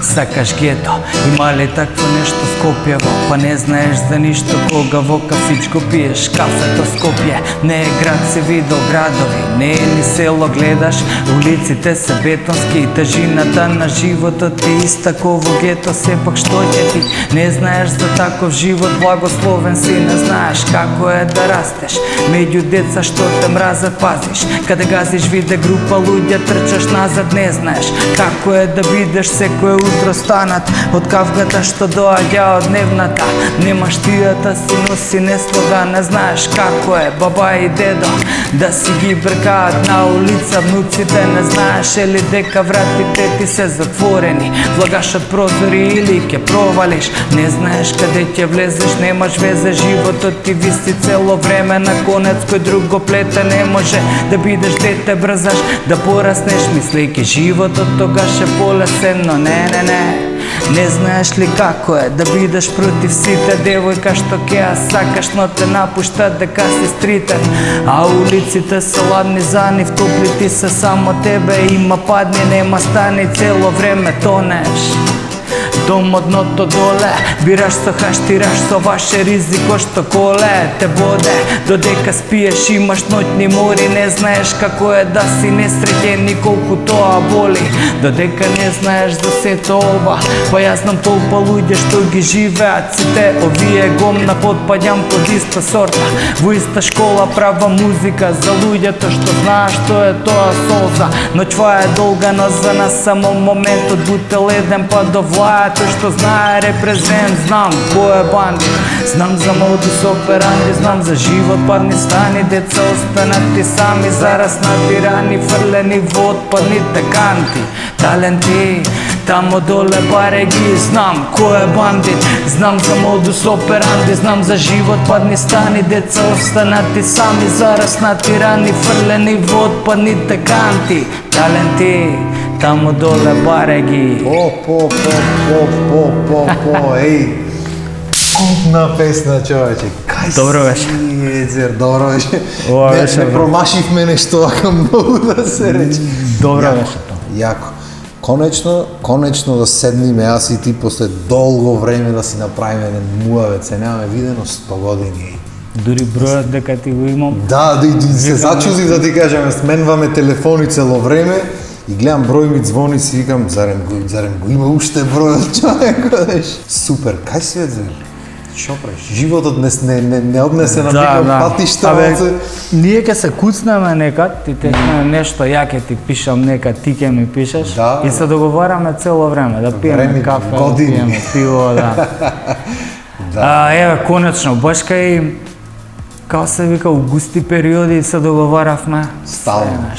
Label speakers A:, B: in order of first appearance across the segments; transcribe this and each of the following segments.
A: Сакаш гето, има ли такво нешто в Скопјево? Па не знаеш за ништо кога во кафичко пиеш кафето Скопје. Не е град, се видел градови, не е ни село, гледаш улиците се бетонски и тежината на животот е иста ко во гето. Сепак што ќе ти? Не знаеш за таков живот, благословен си, не знаеш како е да растеш меѓу деца што те мразат, пазиш. Каде газиш виде група луѓе, трчаш назад, не знаеш како е да бидеш секое утро станат од кавгата што доаѓа од дневната. Немаш тијата си носи неслога, не знаеш како е баба и дедо да си ги бркаат на улица внуците. Не знаеш ли дека вратите ти се затворени, влагашат прозори или ќе провалиш. Не знаеш каде ќе влезеш, немаш везе, животот ти виси цело време на конец, кој друг го плете. Не може да бидеш дете, брзаш да пораснеш, мислејќи животот тогаш е полесен, но не. Не знаеш ли како е да бидеш против сите, девојка што ќе ја сакаш, но те напушта дека си стритен. А улиците се ладни за нив, топли ти се само тебе, има падни, нема стани, цело време тонеш до модното доле. Бираш со хаштираш со ваше ризико што коле те боде, додека спиеш имаш ноќни мори. Не знаеш како е да си несреќен и колку тоа боли, додека не знаеш за сето ова. Па јас знам толпа луѓе што ги живеат сите овие гомна, потпаѓам под иста сорта, во иста школа права музика за луѓето што знаеш што е тоа солза. Ноќва е долга, но за нас само моментот, бутел еден па до влајат. Тој што знае репрезент, знам кој е бандит, знам за модус операнди, знам за живот падни стани, деца останати сами, зараснати рани, фрлени во отпадните канти. Таленти тамо доле бареги, знам кој е бандит, знам за модус операнди, знам за живот падни стани, деца останати сами, зараснати рани, фрлени во отпадните канти. Таленти тамо доле бареги.
B: Еј, купна песна, човече. Кај
A: добро беше.
B: Езер, добро беше.
A: беше
B: не промашивме нешто, ака многу да се рече.
A: Добро беше тоа.
B: Јако. Конечно да седниме, јас и ти после долго време да си направиме еден муавец, се немаме видено 100 години.
A: Дури бројот дека ти го имам.
B: Да, се зачузи да ти кажеме, сменваме телефони цело време и гледам број ми звони, си викам, зарем го има уште бројот, човек. Супер, кај си е, зер? Шо правиш? Животот не однесе на некој патишта.
A: Ние ќе се куцнеме некад, ти техне нешто, ја ќе ти пишам некад, ти ќе ми пишеш, и се договараме цело време, да пиеме кафе, да пиеме пиво, да. Еве, конечно, баш кај, као се вика, у густи периоди се договаравме.
B: Стално.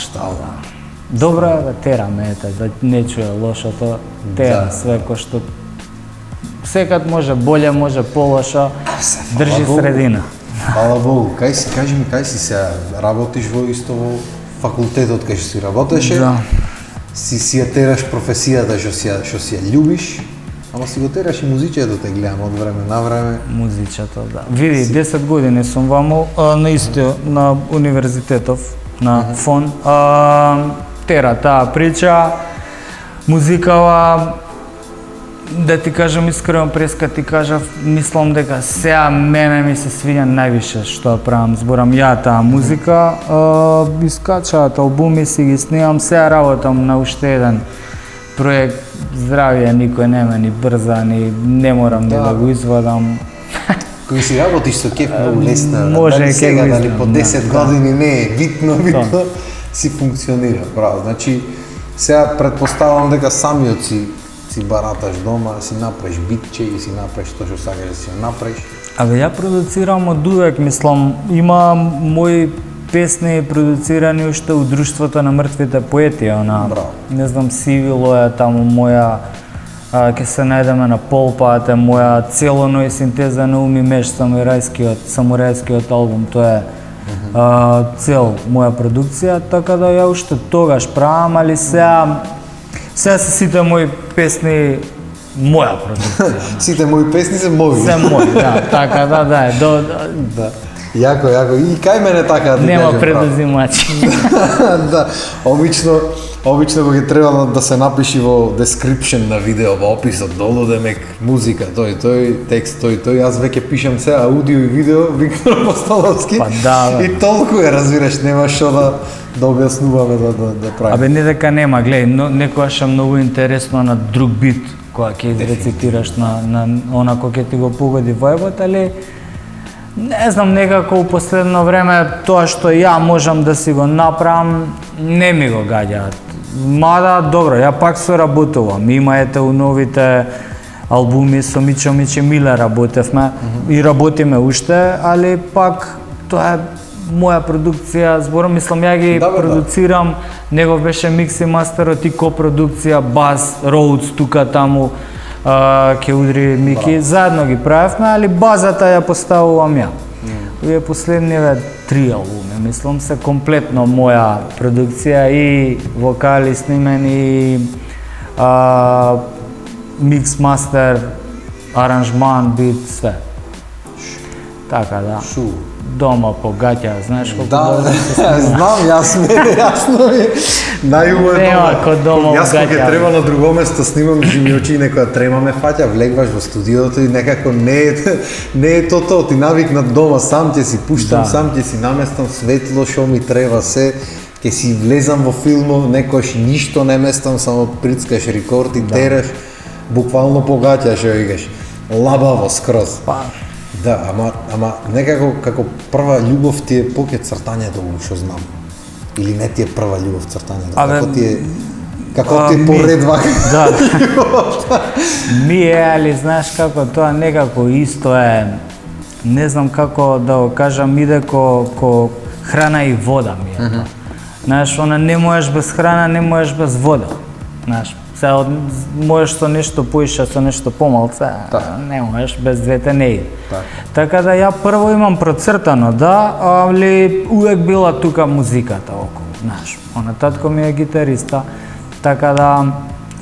A: Добро е да тераме, да не чуе лошото, тера све кој што секад може боле, може полошо, држи средина.
B: Фала Богу. Кажи ми, кај си сега? Работиш во исто во факултетот кај што си работеше?
A: Да.
B: Си ја тераш професијата што си ја љубиш, ама си го тераш и музичето, те гледам од време на време.
A: Музичето, да. Види, 10 години сум ваму, на исто, на универзитетов, на ФОН. Тера таа прича, музикава, да ти кажам искрено, преска ти кажав, мислам дека сега мене ми се свиѓа највише што ја правам, зборам ја таа музика, искачаат албуми, си ги снимам, сега работам на уште еден проект, здравје, никој нема ни брза, ни не морам ни да го извадам.
B: Кој си работиш со кеф многу лесно,
A: може
B: дали
A: ќе
B: сега,
A: го
B: дали по 10
A: извадам,
B: години не е битно, си функционира, право. Значи, сега предпоставам дека самиот си бараташ дома, да си направиш битче и си направиш тоа што сакаш да си ја направиш.
A: Ја продуцирам од увек, мислам, има мои песни продуцирани уште у Друштвото на мртвите поети, не знам, Сивило е таму моја, ќе се најдеме на Полпаат е моја целоно и синтеза на Уми Меш, самурајскиот албум, тоа е цел моја продукција, така да ја уште тогаш правам, али сега се сите мои песни моја продукција.
B: Сите мои песни се мои.
A: Се мои, да, така да.
B: Јако, јако. И кај мене така да ти
A: Нема
B: кажем,
A: предузимачи.
B: да, обично кога ќе требало да се напиши во description на видео, во описот долу демек музика, тој текст, тој јас веќе пишам се аудио и видео Виктор Апостоловски.
A: Па да, бе.
B: И толку е, разбираш, нема што да објаснуваме да правиме.
A: Абе не дека нема, гледај, некогаш е многу интересно на друг бит кога ќе изрецитираш на она кој ќе ти го погоди вајбот, али не знам, некако у последно време тоа што ја можам да си го направам, не ми го гаѓаат. Мада, добро, ја пак соработувам. Има ете у новите албуми со Мичо Миле работевме и работиме уште, али пак тоа е моја продукција, зборам, мислам, ја ги продуцирам, него беше микс и мастерот и копродукција, бас, роудс, тука таму, ќе удри Мики, заедно ги правевме, али базата ја поставувам ја. Овие последниве 3 албуми, мислам, се комплетно моја продукција и вокали снимени, микс, мастер, аранжман, бит, све. Така да. Дома по гаќа, знаеш колку
B: да, знам, јасно ми. Најубаво е дома. Јас кога ќе треба на друго место снимам жимиочи и некоја трема ме фаќа, влегваш во студиото и некако не е тоа, ти навикнат дома, сам ќе си пуштам, сам ќе си наместам светло што ми треба, се ќе си влезам во филмот, некојаш ништо не местам, само прицкаш рекорд и тераш, буквално по гаќа што викаш. Лабаво скроз. Да, ама некако како прва љубов ти е поќе цртањето, што знам. Или не ти е прва љубов цртањето, како ти е поредва. Да.
A: Ми е, али знаеш како тоа некако исто е, не знам како да го кажам, иде ко храна и вода ми е тоа. Знаеш, она не можеш без храна, не можеш без вода. Знаеш, можеш со нешто поише, со нешто помалце, не можеш, без двете не иде. Така да ја прво имам процртано, да, али увек била тука музиката околу, знаеш. Она татко ми е гитариста, така да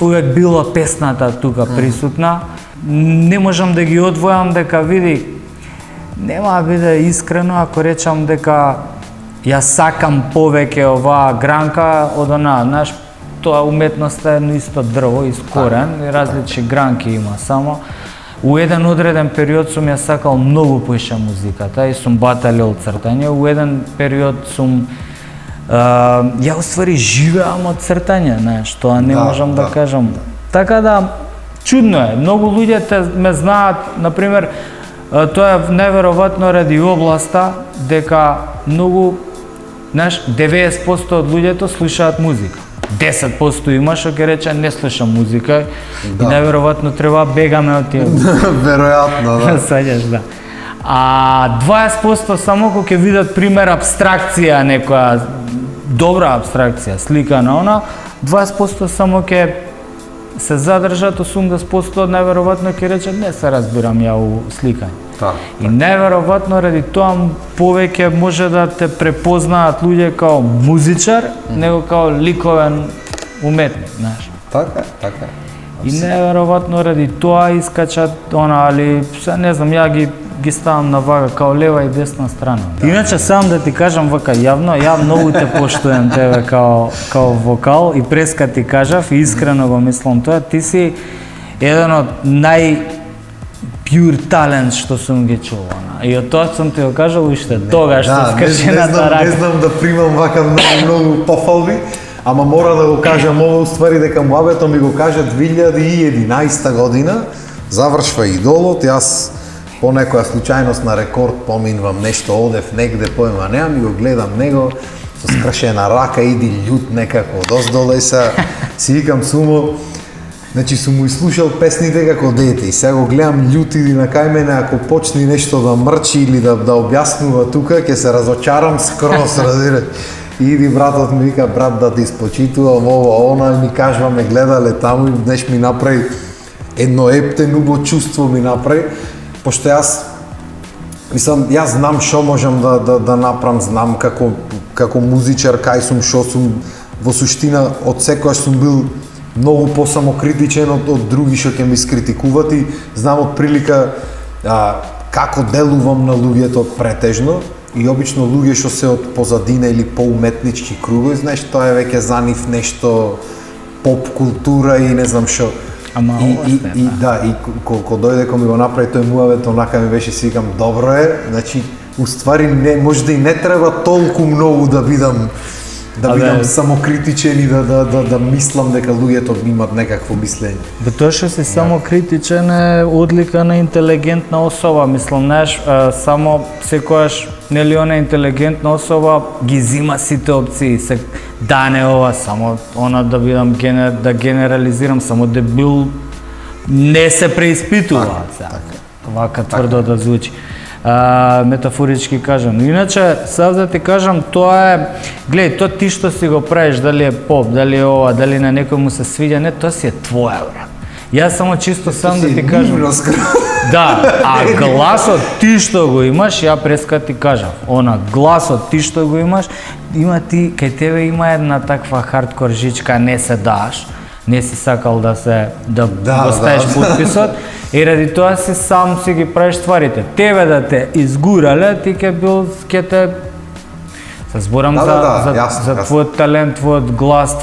A: увек била песната тука присутна. Не можам да ги одвојам дека види, нема да биде искрено ако речам дека ја сакам повеќе оваа гранка од она, знаеш, тоа уметноста е едно исто дрво, искорен, различни гранки има само. У еден одреден период сум ја сакал многу поише музиката и сум баталил цртање. У еден период сум ја уствари живеам од цртање, знаеш, тоа не можам да кажам. Така да чудно е. Многу луѓе ме знаат, например, тоа е неверојатно ради областа дека многу, знаеш, 90% од луѓето слушаат музика. 10% има што ќе рече не слушам музика и неверојатно треба бегаме од тие.
B: Веројатно, да.
A: Саѓаш, да. А 20% само кога ќе видат пример абстракција, некоја добра абстракција, слика на она, 20% само ќе се задржат, 80% неверојатно ќе рече не се разбирам ја у сликање. И неверојатно ради тоа повеќе може да те препознаат луѓе као музичар, него као ликовен уметник, знаеш.
B: Така.
A: И неверојатно ради тоа искачат она, али не знам, ја ги ставам на вага као лева и десна страна. Иначе сам да ти кажам вака јавно, ја многу те поштуjem тебе као вокал и преска ти кажав и искрено го мислам тоа, ти си еден од pure talent што сум ги чул. И од тоа сум ти го кажал уште тогаш со скршената рака.
B: Не знам да примам вака многу пофалби, ама мора да го кажам ова уствари дека муабето ми го кажа 2011 година, завршва Идолот, јас по некоја случајност на рекорд поминувам нешто, одев негде, поема немам и го гледам него со скршена рака, иди љут некако доздоле и си викам сумо. Значи сум му изслушал песните како дете и сега го гледам љут иди на кај мене, ако почни нешто да мрчи или да објаснува тука, ќе се разочарам скроз, разбираш. Иди братот ми вика, брат да ти испочитувам ово, она ми кажува, ме гледале таму и днеш ми направи едно ептен убаво чувство ми направи, пошто мислам, јас знам што можам да направам, знам како музичар, кај сум, што сум, во суштина од секојаш сум бил многу посамокритичен од други што ќе ми скритикуват и знам од прилика како делувам на луѓето претежно И обично луѓе што се од позадина или поуметнички кругови, знаеш, тоа е веќе за нив нешто поп култура и не знам што.
A: Ама
B: и да, и кога дојде кој ми го направи тој муавет, онака ми беше си викам добро е, значи уствари не може да и не треба толку многу да бидам самокритичен и да мислам дека луѓето имат некакво мислење.
A: Тоа што си самокритичен е одлика на интелигентна особа, мислам, знаеш, само секогаш нели она интелигентна особа ги зима сите опции, се да не ова, само она да бидам да генерализирам, само дебил не се преиспитува. Вака тврдо да звучи. Метафорички кажам. Иначе, сега да ти кажам, тоа е, гледај, тоа ти што си го правиш, дали е поп, дали е ова, дали на некој му се свиѓа, не, тоа си е твоја, брат. Јас само чисто сам да ти кажам. Да, а гласот ти што го имаш, ја преска ти кажав, она гласот ти што го имаш, има ти, кај тебе има една таква хардкор жичка, не се даш, не си сакал да го ставиш подписот, и ради тоа си сам си ги правиш стварите. Тебе да те изгурале, ти ќе те се зборам за твојот талент, твојот глас,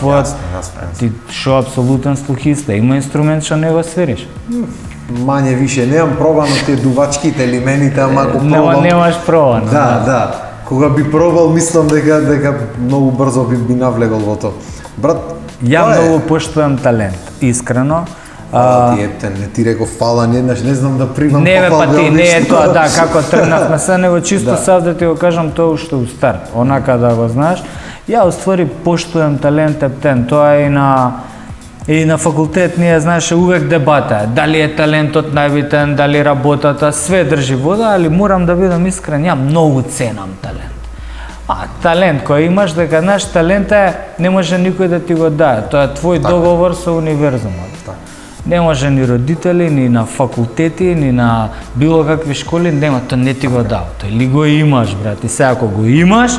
A: ти шо апсолутен слухиста, има инструмент што не го свириш.
B: Мање више, немам пробано тие дувачките или мените, ама го пробам.
A: Немаш пробано.
B: Да. Кога би пробал, мислам дека многу брзо би навлегол во тоа. Брат,
A: ја многу поштувам талент, искрено.
B: Ти Ептен, не ти реков фала еднаш, не знам да примам
A: ти, не е тоа, да, како тргнавме се, него чисто сад да ти го кажам тоа уште у старт, онака да го знаеш. Ја уствари поштувам талент Ептен, тоа и на факултет ние знаеше увек дебата, дали е талентот најбитен, дали работата, све држи вода, али морам да бидам искрен, ја многу ценам талент. Талент кој имаш, дека наш талент е, не може никој да ти го даде, тоа е твој договор со универзумот. Не може ни родители, ни на факултети, ни на било какви школи, нема, тоа не ти го дава. Тоа или го имаш, брат, и сега ако го имаш,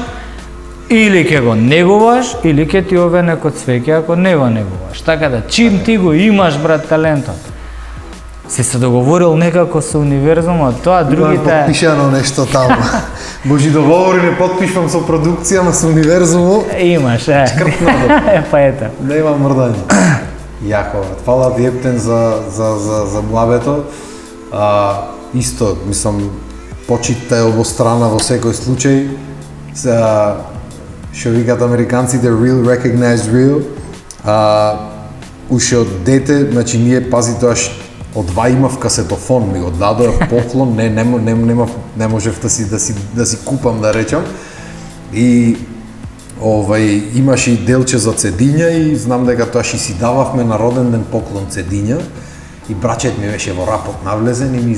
A: или ќе го негуваш, или ќе ти овене код свеќе ако не го негуваш. Така да, чим ти го имаш, брат, талентот, си се договорил некако со универзумот, тоа другите...
B: Имам подпишано нешто таму. Божи договори не подпишвам со продукција, но со универзумот.
A: Имаш, па ето.
B: Нема мрдање. Јако, брат. Фала ти Ептен за муабето. Исто, мислам, почитта е обострана во секој случај. Што викат американците, real recognize real. Уште од дете, значи ние, пази тоа, одва имав касетофон, ми го дадоа поклон, не можев да си купам, да речам. И имаше и делче за цедиња и знам дека тоа што си дававме на роден ден поклон цедиња. И брачет ми беше во рапот навлезен и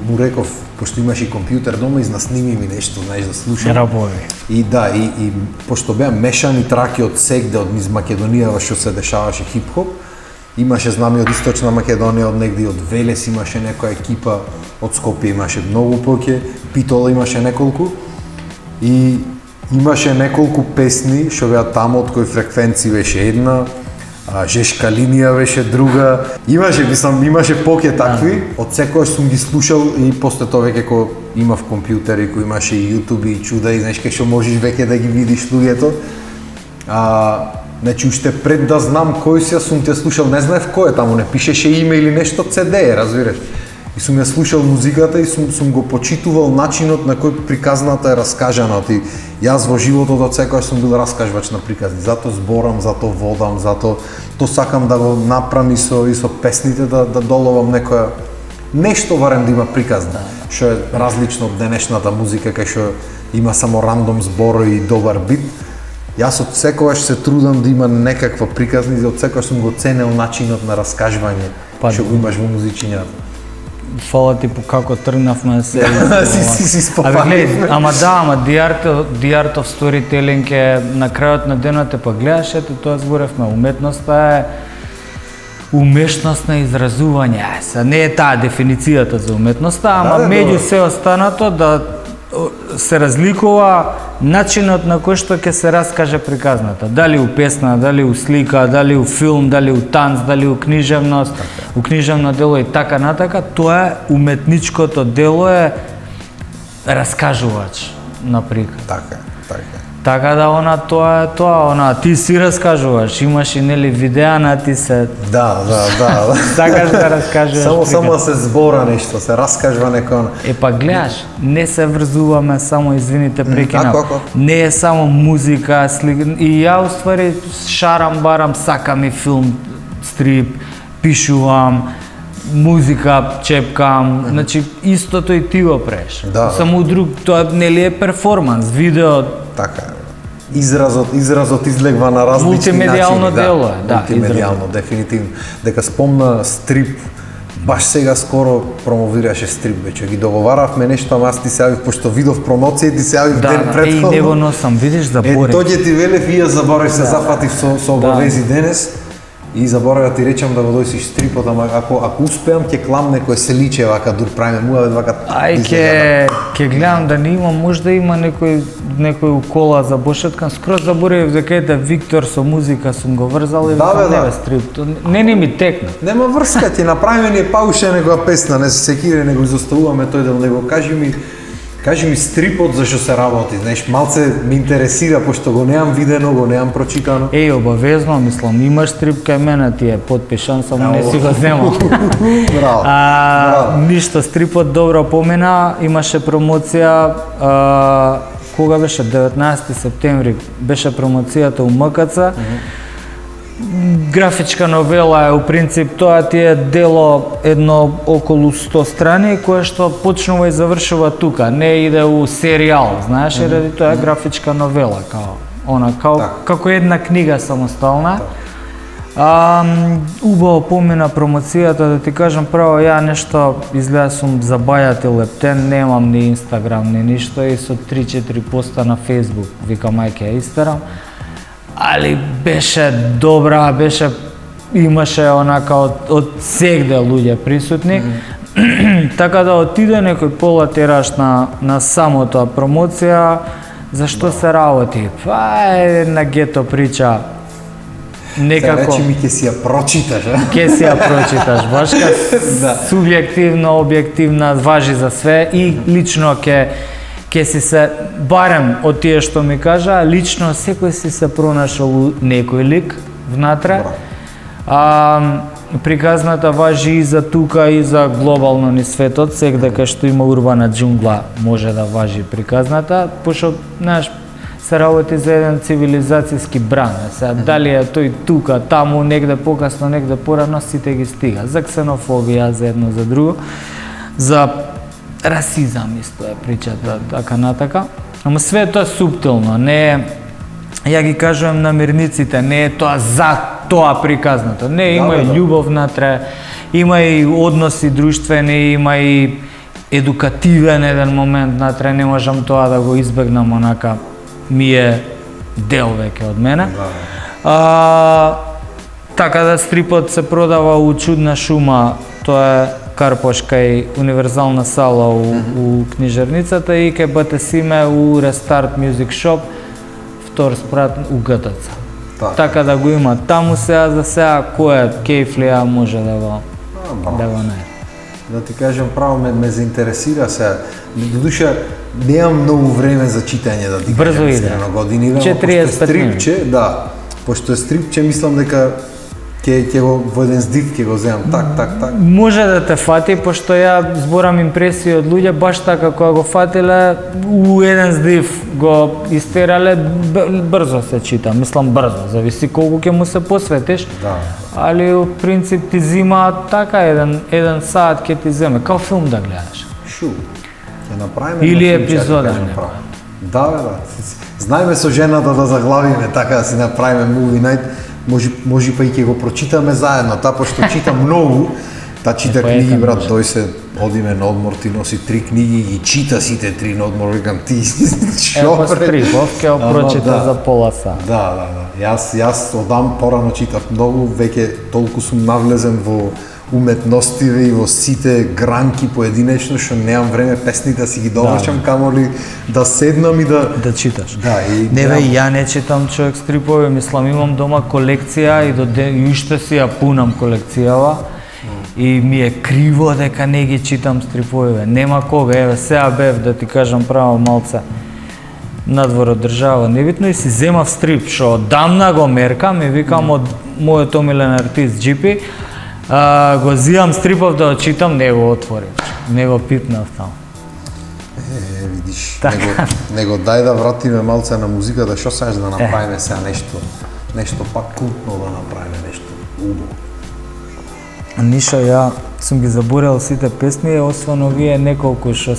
B: му реков, пошто имаше и компјутер дома, изнасними ми нешто, знаеш, да слушам.
A: Рабови.
B: И да, и пошто беа мешани траки од сегде, од низ Македонија, што се дешаваше хип-хоп, имаше знаме од Источна Македонија, од негде од Велес имаше некоја екипа, од Скопје имаше многу поќе, Питола имаше неколку и имаше неколку песни што беа таму, од кои фреквенци беше една, Жешка линија беше друга. Имаше поќе такви, од секојаш сум ги слушал и после тоа веќе кога имав компјутер и кога имаше и YouTube и чуда и знаеш кај што можеш веќе да ги видиш луѓето. Значи уште пред да знам кој си, сум те слушал, не знаев кој е таму, не пишеше име или нешто, CD, разбираш. И сум ја слушал музиката и сум го почитувал начинот на кој приказната е раскажана. Јас во животот од секојаш сум бил раскажувач на приказни, затоа зборам, затоа водам, затоа то сакам да го направам и со песните да доловам некоја нешто барем да има приказна, што е различно од денешната музика кај што има само рандом зборови и добар бит. Јас од секојаш се трудам да има некаква приказна и од секојаш сум го ценел начинот на раскажување што го имаш во музичињата.
A: Фала ти по како тргнавме се.
B: Си спопадивме.
A: Ама The Art of Storytelling е на крајот на денот, па гледаш, ето тоа зборевме, уметноста е умешност на изразување. Не е таа дефиницијата за уметноста, ама меѓу се останато да се разликува начинот на кој што ќе се раскаже приказната. Дали у песна, дали у слика, дали у филм, дали у танц, дали у книжевност, у книжевно дело и така натака, тоа е уметничкото дело е раскажувач. на приказ.
B: Така, така.
A: Така да тоа, ти си раскажуваш, имаш и нели видеа на ти се.
B: Да.
A: Сакаш да раскажуваш.
B: Само да се збора нешто, се раскажува некој.
A: Па гледаш, не се врзуваме само, извините, прекинав.
B: Како?
A: Не е само музика, слика. И ја уствари шарам барам, сакам и филм, стрип, пишувам, музика чепкам, значи истото и ти го преш.
B: Да.
A: Само друг, тоа нели е перформанс, видео.
B: Така. Изразот излегва на различни
A: Мултимедијално
B: начини.
A: дело е, да,
B: Мултимедијално, дефинитивно. Дека спомна стрип, баш сега скоро промовираше стрип, веќе ги договаравме нешто, ама аз ти се јавив, пошто видов промоција, ти се јавив ден
A: Да,
B: претходно.
A: и не го носам, видиш, заборев.
B: Тоа ќе ти велев и ја заборев, се зафатив со обавези денес. И заборавя ти речам да го дојсиш стрипот, ама ако успеам ќе клам некој се личе вака дур правиме муавет вака.
A: Ќе гледам да не има, можда има некој укола за бошеткан. Скроз заборавив дека ете Виктор со музика сум го врзал и
B: да.
A: Стрип. Не ми текна.
B: Нема врска, ќе направиме ние пауше некоја песна, не се секире, него изоставуваме тој дел, него кажи ми стрипот зашто се работи, знаеш, малце ме интересира, пошто го неам видено, го неам прочитано.
A: Обавезно, мислам, имаш стрип кај мене, ти е подпишан, само не си го земал.
B: Браво.
A: Ништо, стрипот добро помена, имаше промоција, кога беше, 19 септември, беше промоцијата у МКЦ. Графичка новела е, у принцип, тоа ти е дело едно околу 100 страни, кое што почнува и завршува тука, не иде у серијал, знаеш, ради тоа е графичка новела, како една книга самостална. Убаво помина промоцијата, да ти кажам право, ја нешто изгледа сум забајат и лептен, немам ни Инстаграм, ни ништо и со 3-4 поста на Фейсбук, викам ајке ја истерам. Али беше добра, имаше онака од сегде луѓе присутни. Така да отиде некој пола тираж на самото промоција, зашто се работи? Па е една гето прича. Некако
B: речи ми ќе си ја прочиташ, а?
A: Ќе си ја прочиташ, баш субјективно, објективна, важи за све и лично ќе си се, барем од тие што ми кажа, лично секој си се пронашол некој лик внатре. Приказната важи и за тука и за глобално ни светот, сегде кај што има урбана џунгла може да важи приказната, пошто, знаеш, се работи за еден цивилизацијски бран. Сега, дали е тој тука, таму, негде покасно, негде порано, сите ги стига. За ксенофобија, за едно, за друго. За расизам исто е причата, така натака. Ама све тоа суптилно, не е, ја ги кажувам на мирниците, не е тоа за тоа приказното. Не, има и љубов внатре, има и односи друштвени, има и едукативен еден момент внатре, не можам тоа да го избегнам, онака ми е дел веќе од мене. Така да стрипот се продава у Чудна шума, тоа е Карпош кај универзална сала у книжарницата и кај БТСиме у Рестарт Music Shop, втор спрат у ГТЦ. Така да го има таму сега, за сега кој кејфлија може да го најде.
B: Да ти кажам право, ме заинтересира сега. Додуша, немам многу време за читање, да ти
A: кажам
B: искрено, години.
A: 45 минути.
B: Да, пошто е стрипче, мислам дека ќе го во еден здив ќе го земам так.
A: Може да те фати, пошто ја зборам импресии од луѓе, баш така кога го фатиле, у еден здив го истерале, брзо се чита, мислам брзо, зависи колку ќе му се посветиш.
B: Да.
A: Али у принцип ти зима така еден саат ќе ти земе, као филм да гледаш.
B: Ќе направиме
A: или епизода.
B: Да. Знаеме со жената да заглавиме така да си направиме movie night. Може па и ќе го прочитаме заедно, пошто чита многу, чита книги, брат, тој се одиме на одмор, ти носи 3 книги и чита сите 3 на одмор, викам ти
A: Ево Стрипов ќе го прочита за пола сат.
B: Да. Јас одам порано читав многу, веќе толку сум навлезен во уметностиве и во сите гранки поединечно, што немам време песните да си ги довршам, камоли да седнам и да
A: читаш.
B: Не
A: бе, ја не читам човек стрипови, мислам имам дома колекција и уште си ја пунам колекцијава и ми е криво дека не ги читам стрипови. Нема кога, еве сега бев да ти кажам право малце. надвор од држава, небитно, и си земав стрип, што дамна го меркам и викам од мојот омилен артист Джипи, го зијам стрипов да го читам, не го отворив, не го пипнав таму.
B: Видиш, него дај да вратиме малце на музиката, што сакаш да направиме сега нешто пак култно да направиме, нешто убаво.
A: Ништо, ја сум ги заборел сите песни, освен овие неколку што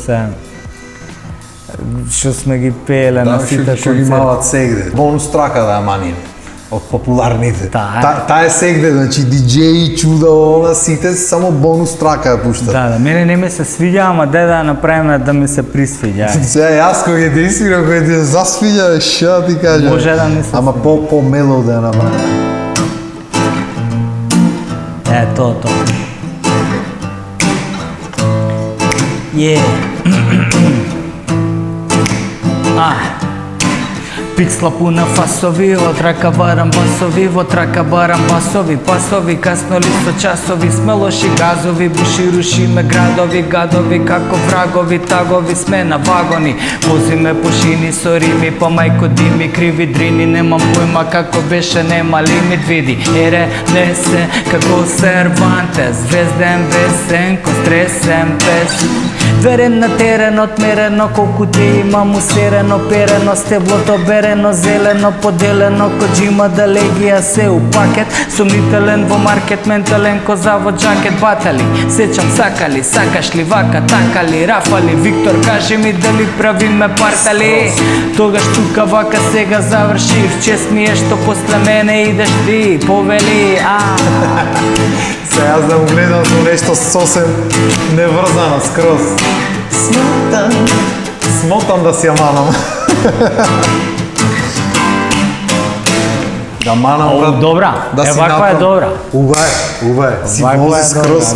A: сме ги пееле на сите концерти.
B: Што ги имаат сегде. Бонус трака да ја маним од популарните. Таа е сегде, значи диџеи, чуда, она сите само бонус трака ја пуштат.
A: Да, мене не ме се свиѓа, ама дај да ја направиме да ми се присвиѓа.
B: Сега јас кога ќе ти свирам, кога ти засвиѓа, што ти кажам?
A: Може да ми се
B: ама по мело да ја направиме.
A: Тоа. Пиксла пуна фасови, од рака барам басови, во трака барам басови, пасови, касно ли со часови, сме лоши газови, буши рушиме градови, гадови, како врагови, тагови, сме на вагони, возиме по шини со рими, па мајко дими, криви дрини, немам појма како беше, нема лимит, види, ере, не се, како Сервантес, звезден, весен, ко стресен, пес. Верен на терен, отмерено, колку те имам усерено, перено, стеблото берено, зелено, поделено, ко джима да легија се у пакет, сомнителен во маркет, ментален ко завод джакет, батали, сечам сакали, сакаш ли вака, такали, рафали, Виктор, кажи ми дали правиме партали, тогаш тука вака сега завршив, чест ми е што после мене идеш ти, повели,
B: Сега јас да му гледам со нешто сосем неврзано, скроз. Смотам да си ја манам. Да манам, брат.
A: Добра, ваква е добра.
B: Ува е. Си вози скроз.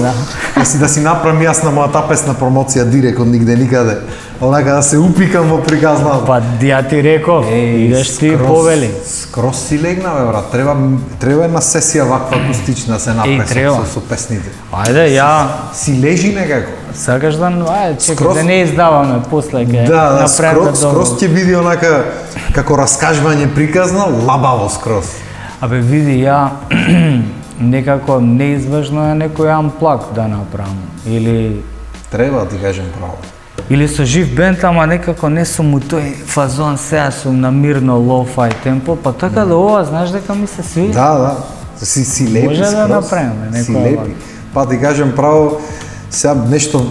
B: Да си направам јас на мојата песна промоција директ од нигде никаде. Онака да се упикам во приказна.
A: Па ја ти реков, идеш ти повели.
B: Скроз си легнаве, брат. Треба една сесија ваква акустична се направи со песните.
A: Ајде, ја
B: си лежи некако.
A: Сакаш да, чекай, да не издаваме после ке
B: направиме. Скроз ќе биде онака како раскажување приказна, лабаво скроз.
A: Абе види, ја некако неизважно е некој амплак да направам или
B: треба да ти кажем право.
A: Или со жив бенд, ама некако не сум у тој фазон, сега сум на мирно лоу-фај темпо, па така да ова, знаеш дека ми се свиѓа.
B: Да, си лепи
A: може
B: скроз.
A: Да направиме некој.
B: Си лепи. Па ти кажем право, сега нешто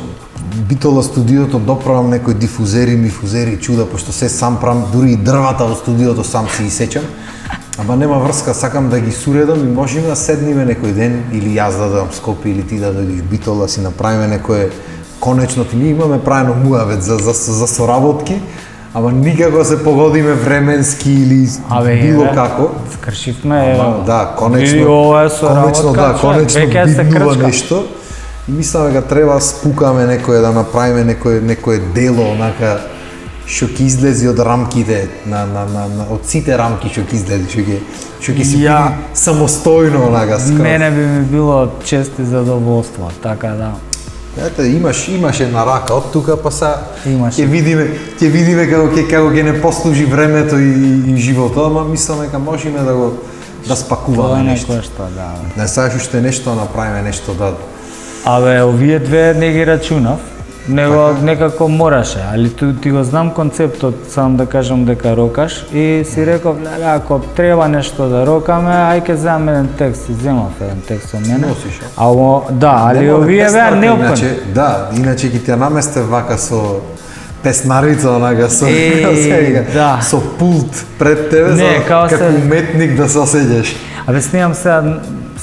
B: битола студиото доправам некои дифузери, мифузери, чуда, пошто се сам правам, дури и дрвата во студиото сам си исечам. Ама нема врска, сакам да ги суредам и можеме да седниме некој ден, или јас да дадам Скопје, или ти да дојдеш битола, си направиме некое конечно, ние имаме правено муавет за соработки, ама никако се погодиме временски или било како.
A: Скршивме,
B: да, конечно бидува нешто. И мислам дека треба спукаме некое да направиме некое дело онака што ќе излези од рамките од сите рамки што ќе излези, што ќе си биде самостојно онака скроз.
A: Мене би ми било чест и задоволство, така да.
B: Ете, имаш една рака од тука, па са ќе видиме како ќе не послужи времето и животот, ама мислам дека можеме да спакуваме нешто. Не сакаш уште нешто да направиме, нешто да.
A: Абе, овие две не ги рачунав, него некако мораше, али ти го знам концептот, сам да кажам дека рокаш и си реков, леле, ако треба нешто да рокаме, ај ке земам еден текст, и земав еден текст со мене. Да, али овие беа неопходни.
B: Да, иначе ќе ти наместев вака со песнарица, онака со пулт пред тебе, како уметник да се осеќаш.
A: Абе,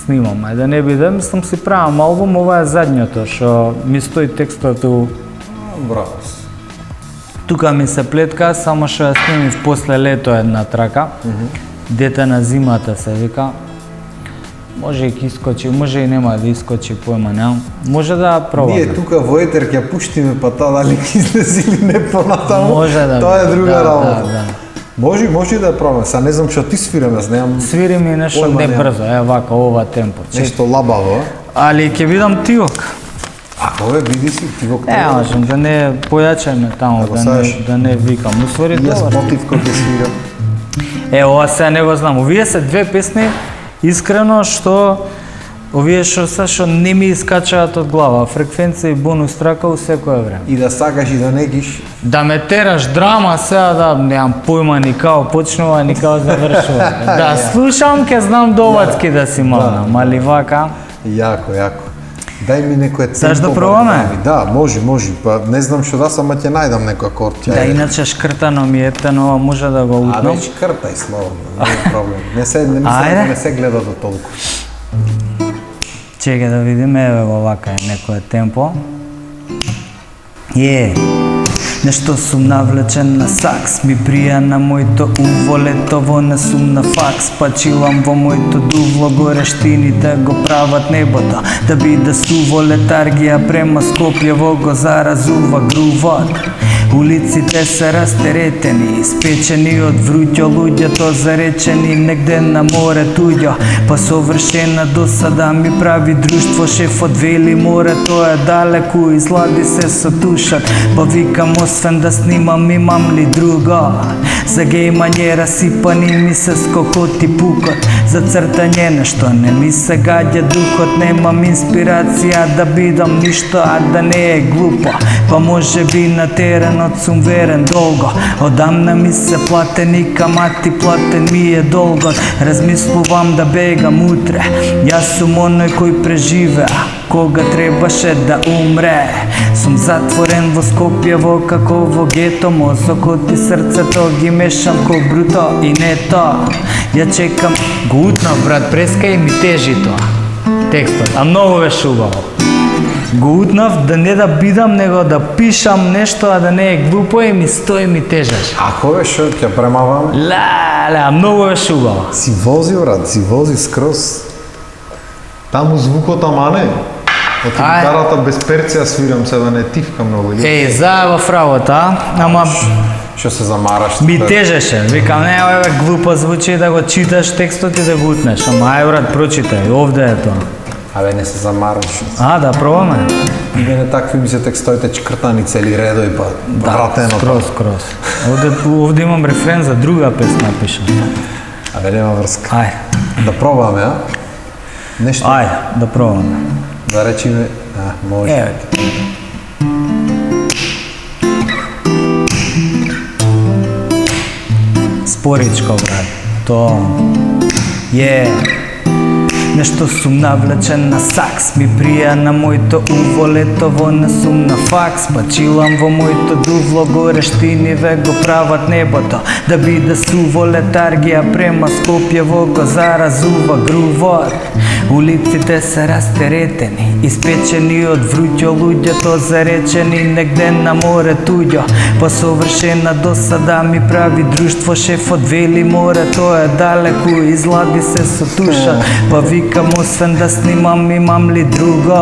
A: снимам, ајде не биде, мислам си правам албум, ова е задњото, што ми стои текстот у...
B: Браво.
A: Тука ми се плетка, само што ја снимив после лето една трака, Дете на зимата се вика. Може и ќе искочи, може и нема да искочи, појма немам. Може да ја пробаме.
B: Ние тука во етер ќе пуштиме, па таа дали ќе излези или не понатаму, тоа е друга работа. Може да ја пробаме, са не знам што ти свирам, јас немам...
A: Свири ми нешто не брзо, вака, ова темпо.
B: Нешто лабаво.
A: Али ќе видам тиок.
B: Ако бе, биди си, ти го
A: можем да не појачаме таму,
B: го садиш?
A: да не викам. Уствари
B: Јас
A: добар.
B: мотив кој ќе свирам.
A: Ова сега не го знам. Овие се две песни, искрено, што овие што не ми искачаат од глава. Фреквенција и бонус трака у секое време.
B: И да сакаш и да не гиш.
A: Да ме тераш драма сега, да немам појма ни као почнува, ни као завршува. Да слушам, ке знам довадки да си малнам, али вака.
B: Јако, јако. Дај ми некој темпо.
A: Саш да пробаме?
B: Да, може. Па не знам што да сам, ама ќе најдам некој акорд.
A: Да, иначе шкртано ми е птено, може да го
B: А
A: утнам.
B: веќе кртај слободно, не е проблем. Не се гледа до толку.
A: Чекай да видиме, еве вака е некое темпо. Нешто сум навлечен на сакс, ми прија на моето уво, летово не сум на факс, пачилам во моето дувло, горештините го прават небото, да биде суво, летаргија према Скопјево го заразува грувот. Улиците се растеретени, спечени од вруќо, луѓето заречени негде на море туѓо. Па совршена досада ми прави друштво, шефот вели морето е далеку, излади се со тушат. Па викам освен да снимам имам ли друго? За гејмање расипани ми се скокот и пукот, за цртање нешто не ми се гаѓа духот, немам инспирација да бидам ништо, а да не е глупо. Па може би на теренот сум верен долго, одамна ми се платени камати, платен ми е долгот. Размислувам да бегам утре, јас сум оној кој преживеа кога требаше да умре. Сум затворен во Скопјево како во гето, мозокот и срцето ги мешам ко бруто и не то. Ја чекам, го утнав брат, преска и ми тежи тоа текстот, а многу беше убаво. Го утнав да не да бидам, него да пишам нешто, а да не е глупо и ми стои ми тежаш.
B: Ако бе шо, ќе премавам.
A: Леле, многу беше убаво.
B: Си вози, брат, си вози скроз. Таму звукот амане. Од гитарата без перција свирам се да не тивкам многу.
A: Заеба в работа, ама
B: Што се замараш?
A: ми тежеше. Викам, не, еве глупо звучи да го читаш текстот и да го утнеш. Ама ај брат, прочитај, овде е тоа.
B: Абе, не се замараш.
A: Да пробаме.
B: Мене такви ми се текстоите чкртани цели редови, па вратено.
A: Скроз. Овде имам рефрен за друга песна пишам.
B: Абе, нема врска.
A: Ајде.
B: Да пробаме, а? Нешто?
A: Ајде, да пробаме.
B: Да речиме, може.
A: Еве. Споричко, брат. Тоа нешто сум навлечен на сакс, ми прија на моето уво, летово не сум на факс, пачилам во моето дувло, горештиниве го прават небото, да биде суво, летаргија према Скопјево го заразува грувот. Улиците се растеретени, испечени од вруќо, луѓето заречени негде на море туѓо. Па совршена досада ми прави друштво, шефот вели морето е далеку, излади се со туша. Па викам освен да снимам имам ли друго?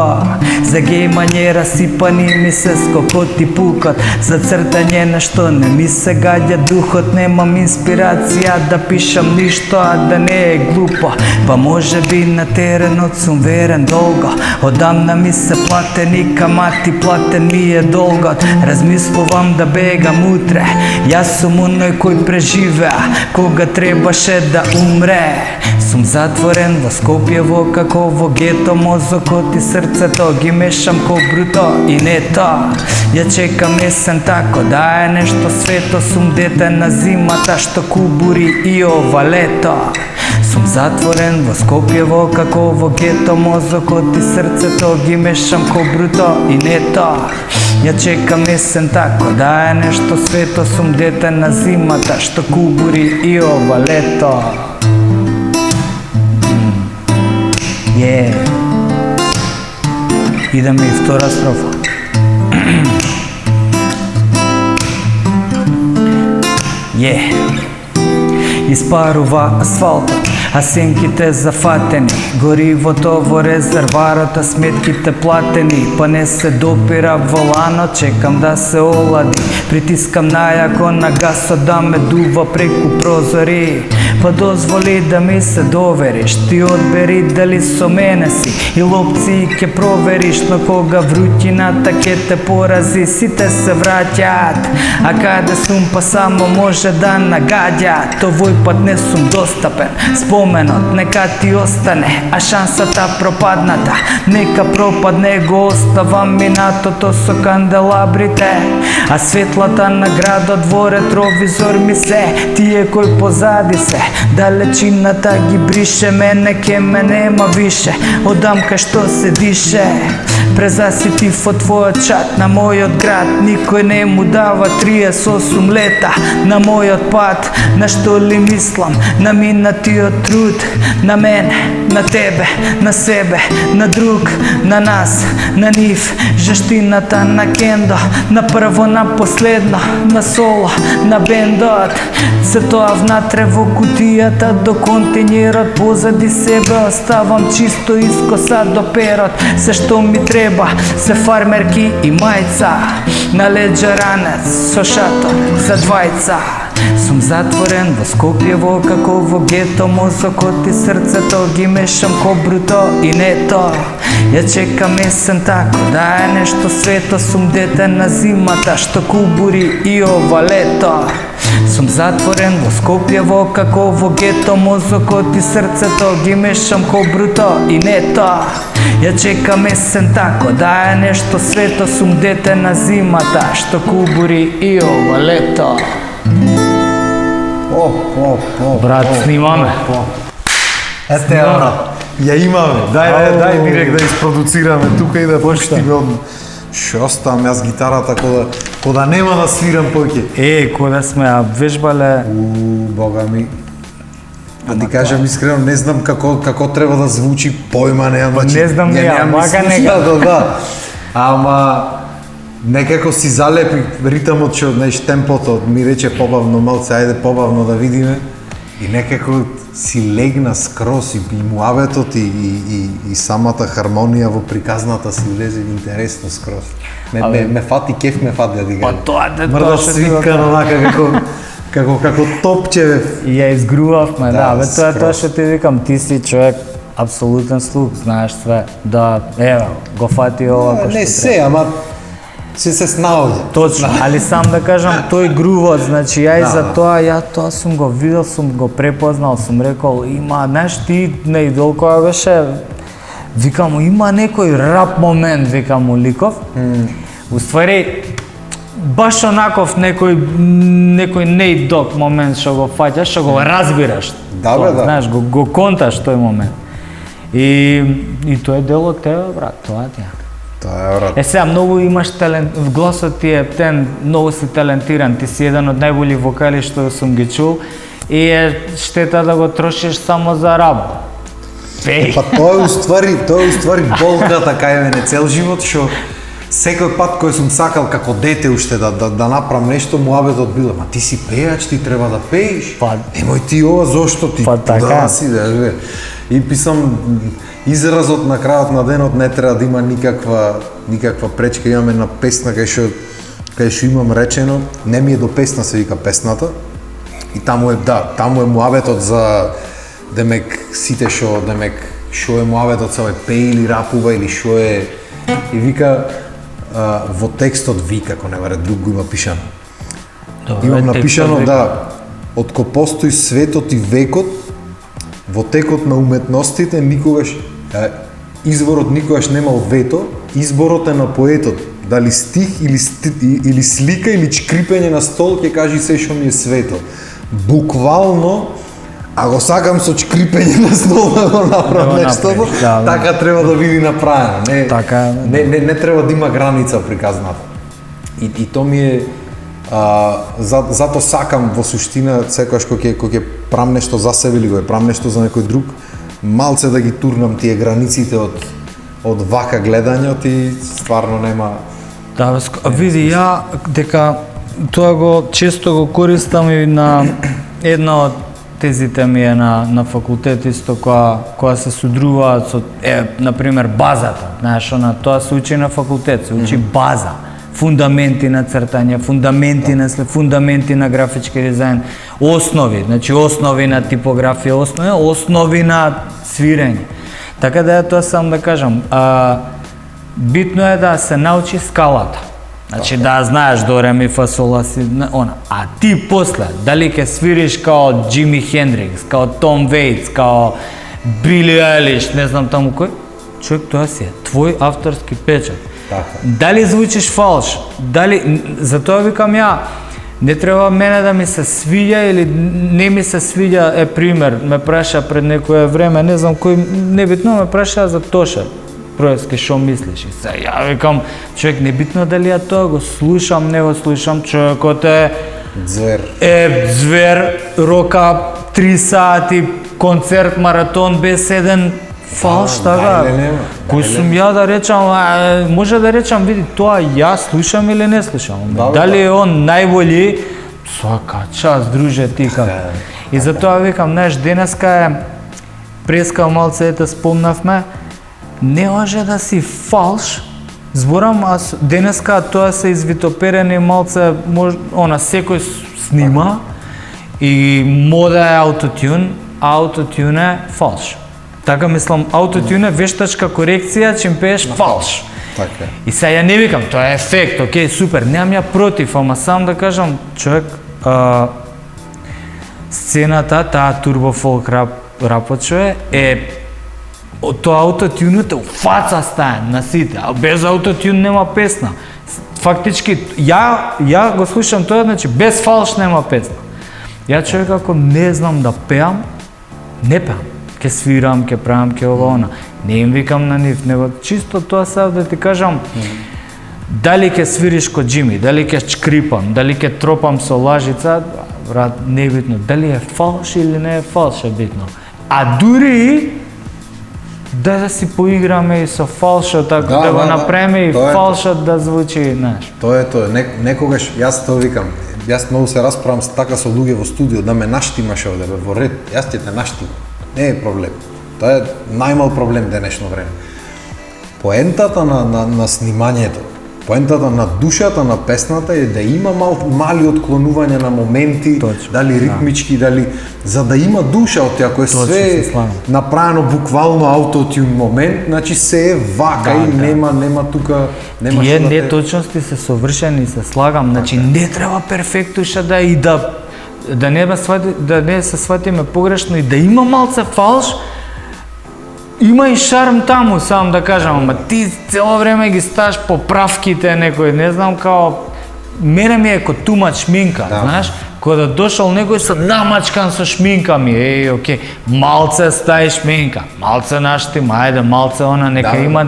A: За гејмање расипани ми се скокот и пукот, за цртање нешто не ми се гаѓа духот, немам инспирација да пишам ништо, а да не е глупо. Па може би на теренот сум верен долго, одамна ми се платени камати, платен ми е долгот. Размислувам да бегам утре, јас сум оној кој преживеа кога требаше да умре. Сум затворен во Скопјево како во гето, мозокот и срцето ги мешам ко бруто и не тоа. Ја чекам есен тако да е нешто свето, сум дете на зимата што кубури и ова лето. Сум затворен во Скопјево како во гето, мозокот и срцето ги мешам ко бруто и не тоа. Ја чекам есен тако да е нешто свето, сум дете на зимата што кубури и ова лето. Идеме и втора строфа. Испарува асфалтот, а сенките зафатени, горивото во резерварот, а сметките платени, па не се допира волано, чекам да се олади, притискам најако на гасот да ме дува преку прозори, па дозволи да ми се довериш, ти одбери дали со мене си и лопци ќе провериш, но кога врутината ќе те порази, сите се враќаат, а каде сум па само може да нагадјат, овој пат не сум достапен, споменот нека ти остане, а шансата пропадната, нека пропадне, го оставам минатото со канделабрите, а светлата на градот во ретровизор ми се, тие кој позади се, далечината ги брише, мене ке ме нема више, одам кај што се дише, презаситив од твојот чат на мојот град, никој не му дава 38 лета на мојот пат, на што ли мислам, на минатиот труд, на мене, на тебе, на себе, на друг, на нас, на нив, жештината на кендо, на прво, на последно, на соло, на бендот, се тоа внатре во кутијата до контейнерот, позади себе оставам чисто искоса до перот, се што ми треба, се фармерки и мајца, на леđа ранец со шатор за двајца. Сум затворен во Скопјево како во гето, мозокот и срцето ги мешам ко бруто и нето. Ја чекам есен тако да е нешто свето, сум дете на зимата што кубури и ова лето. Сум затворен во Скопјево како во гето, мозокот и срцето ги мешам ко бруто и нето. Ја чекам есен тако да е нешто свето, сум дете на зимата што кубури и ова лето. Брат, снимаме.
B: Ете ја, брат. Ја имаме. Дај директ да isproducirаме тука и да пуштиме од... Шо оставам јас гитарата ко да нема да свирам поќе.
A: Кога сме ја вежбале...
B: Бога ми. А ти кажам искрено, не знам како треба да звучи, појма немам.
A: Не знам ни ја, мака нека.
B: Да. Ама некако си залепи ритамот, што знаеш, темпото ми рече побавно малце, ајде побавно да видиме. И некако си легна скрос и муабетот и самата хармонија во приказната си влезе интересно скрос. Ме фати, кеф ме фати да ти кажам.
A: Па тоа де
B: Мрда свикан онака како топче.
A: И ја изгрувавме, да, тоа што ти викам, ти си човек апсолутен слух, знаеш све, да, ево, го фати ова кој што
B: Не се, ама се снаоѓа.
A: Точно, али сам да кажам, тој грувот, значи ја и за тоа сум го видел, сум го препознал, сум рекол, има, знаеш, ти на идол која беше, викам, има некој рап момент, викам, у ликов. Уствари, баш онаков некој нејдок момент што го фаќаш, што го разбираш.
B: Да, бе, да.
A: Знаеш, го конташ тој момент. И тоа е дел од тебе, брат, тоа ти е.
B: Тоа е, брат.
A: Сега, многу имаш талент, в гласот ти е птен, многу си талентиран, ти си еден од најболи вокали што сум ги чул и е штета да го трошиш само за работа.
B: Па тоа е уствари болката кај мене цел живот, што секој пат кој сум сакал како дете уште да направам нешто, муабетот било, ма ти си пејач, ти треба да пееш. Немој ти ова, зошто ти?
A: Па така.
B: Да си, да. И писам, изразот на крајот на денот не треба да има никаква пречка. Имаме една песна кај што имам речено, не ми е до песна се вика песната. И таму е муабетот за демек сите што е муабетот се пее или рапува или што е, и вика во текстот вика, ако не варе друг го има пишано. Имам напишано откако постои светот и векот, во текот на уметностите никогаш изворот никогаш немал вето, изборот е на поетот. Дали стих или слика или чкрипење на стол ќе кажи се што ми е свето. Буквално, а го сакам со чкрипење на стол да го направам нештото, така треба да биде направено. Не треба да има граница приказната. И то ми е зато сакам во суштина секогаш кога ќе правам нешто за себе или го правам нешто за некој друг, малце да ги турнам тие границите од вака гледањето и стварно нема.
A: Да, види, ја дека тоа го често го користам и на една од тезите ми е на факултет исто која се судруваат со на пример базата. Знаеш, тоа се учи на факултет, се учи база, фундаменти на цртање, фундаменти на графички дизајн, основи, значи основи на типографија, основи на свирење. Така да тоа сам да кажам, битно е да се научи скалата. Значи да знаеш до ре ми фа сол ла си она. А ти после дали ќе свириш као Джими Хендрикс, као Том Вейтс, као Били Елиш, не знам таму кој, човек тоа си е твој авторски печат. Дали звучиш фалш, дали затоа викам ја не треба мене да ми се свиѓа или не ми се свиѓа, пример, ме праша пред некое време, не знам кој, небитно ме праша за Тоша. Проески, шо мислиш? И се, ја викам, човек, небитно дали ја тоа го слушам, не го слушам, човекот е...
B: Звер.
A: Звер, рока 3 сати, концерт, маратон, без еден фалш, така. Кој сум ја да речам, може да речам, види, тоа ја слушам или не слушам. Дали е он најбољи, свака час, друже, ти како. И затоа викам, знаеш, денеска е, преска малце, ете спомнавме, не може да си фалш, зборам, денеска тоа се извитоперени малце, секој снима и мода е аутотюн е фалш. Така мислам, аутотюн е вештачка корекција, чим пееш фалш.
B: Така.
A: И сега ја не викам, тоа е ефект, окей, супер, немам ја против, ама сам да кажам, човек, сцената, таа турбофолк рапот е тоа аутотюнот у фаца стае на сите, а без аутотюн нема песна. Фактички, ја го слушам тоа, значи без фалш нема песна. Ја човек ако не знам да пеам, не пеам. Ке свирам, ке правам, ке ова она. Не им викам на нив, него чисто тоа сега да ти кажам, дали ке свириш ко Джими, дали ке чкрипам, дали ке тропам со лажица, брат, не е битно. Дали е фалш или не е фалш е битно. А дури да си поиграме и со фалшот, ако да го направиме и фалшот да звучи, знаеш.
B: Тоа е. Некогаш, јас тоа викам, јас многу се расправам така со луѓе во студио, да ме наштимаш овде, во ред, јас ќе те наштимам. Не е проблем. Тоа е најмал проблем денешно време. Поентата на снимањето, поентата на душата на песната е да има мали отклонувања на моменти, дали ритмички, дали за да има душа од ако е све направено буквално аутотюн момент, значи се е вака и нема тука нема
A: тие неточности се совршени, се слагам, значи не треба перфектуша да и да не се сватиме погрешно и да има малце фалш. Има и шарм таму, сам да кажам, ама ти цело време ги ставаш поправките некој, не знам, као мене ми е ко тума шминка, знаеш, кога да дошол некој со намачкан со шминка ми, окей, малце стаи шминка, малце наштима, ајде, малце она, нека има...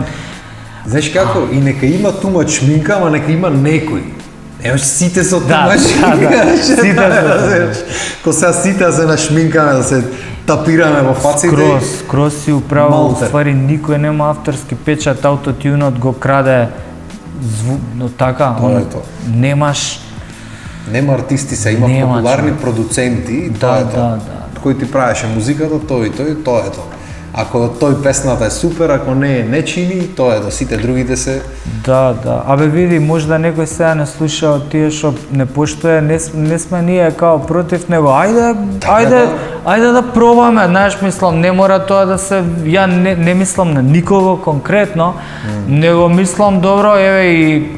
B: Знаеш како, и нека има тума шминка, ама нека има некој. Немаш сите со тума шминка, ко сега сите се нашминкаме да се тапираме во фаците.
A: Скроз си управо, уствари никој нема авторски печат, аутотюнот го краде звук, но така, немаш...
B: Нема артисти се, има популарни продуценти, кој ти правеше музиката, тоа е тоа. Ако тој песната е супер, ако не чини, тоа е сите другите се...
A: Да. Абе види, можда некој сега не слуша од тие што не поштоја, не сме ние као против него. Ајде да пробаме, знаеш, мислам, не мора тоа да се... Ја не мислам на никого конкретно, него мислам, добро, еве и...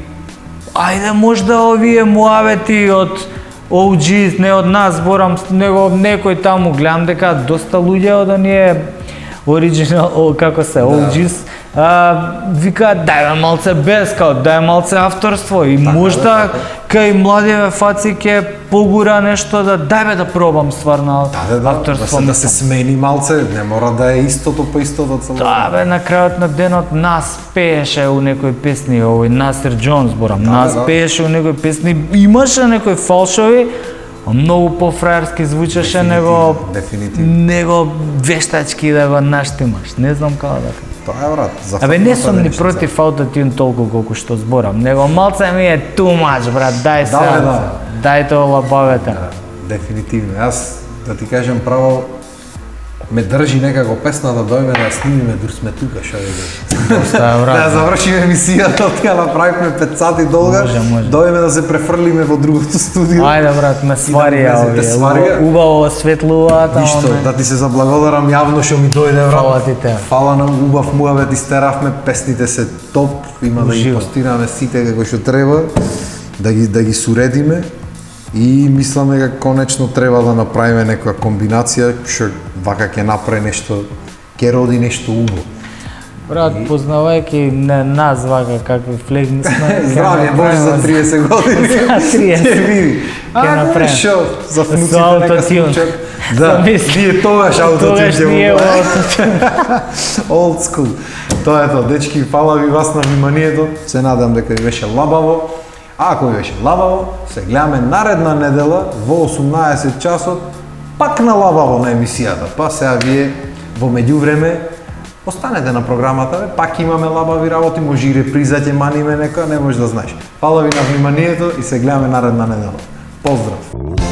A: Ајде можда овие муавети од OGs, не од нас, зборам, него некој таму, гледам дека доста луѓе од оние оригинал, како се, OGs, вика, дај малце без, дај малце авторство и можда кај младиве фаци ќе погура нешто дај да пробам стварно авторство.
B: Да се смени малце, не мора да е истото по истото цело.
A: Да, на крајот на денот нас пееше у некои песни, овој Насир Џонс, зборам, нас пееше у некои песни, имаше некои фалшови, многу пофраерски звучеше него вештачки да го наштимаш. Не знам како да кажам.
B: Тоа е, брат.
A: Абе не сум ни против аутотюн толку колку што зборам, него малце ми е too much, брат, дај се. Дај тоа лабавета.
B: Дефинитивно. Јас да ти кажам право, ме држи некако песна да дојме да ја снимиме дур сме тука, шо е
A: Доста, брат.
B: да завршиме емисијата, од кога направивме 5 сати долга,
A: Може.
B: дојме да се префрлиме во другото студио.
A: Ајде, брат, ме сварија
B: да ме те
A: овие.
B: сварија.
A: Убаво осветлуваат,
B: Ништо, да ти се заблагодарам јавно што ми дојде, брат.
A: Фала ти те.
B: Фала на убав муавет истеравме, песните се топ, има да ги
A: Уживо.
B: постираме сите како што треба, да ги суредиме и мислам дека конечно треба да направиме некоја комбинација што вака ќе направи нешто, ќе роди нешто убаво.
A: Брат, познавајќи нас вака какви флегни сме.
B: Здравје, Боже, за 30 години.
A: За 30.
B: Ќе види.
A: Ќе направим.
B: Шо, за
A: Со
B: внуците нека
A: аутотюн.
B: случат. Да,
A: Замисли.
B: ние тогаш аутотюн
A: Тогаш
B: ќе
A: ние
B: му
A: аутотюн.
B: Old school. Тоа е тоа, дечки, фала ви вас на вниманието. Се надам дека ви беше лабаво. А ако ви беше лабаво, се гледаме наредна недела во 18 часот, пак на лабаво на емисијата. Па сега вие во меѓувреме останете на програмата, бе, пак имаме лабави работи, може и реприза ќе маниме некоја, не можеш да знаеш. Фала ви на вниманието и се гледаме наредна недела. Поздрав!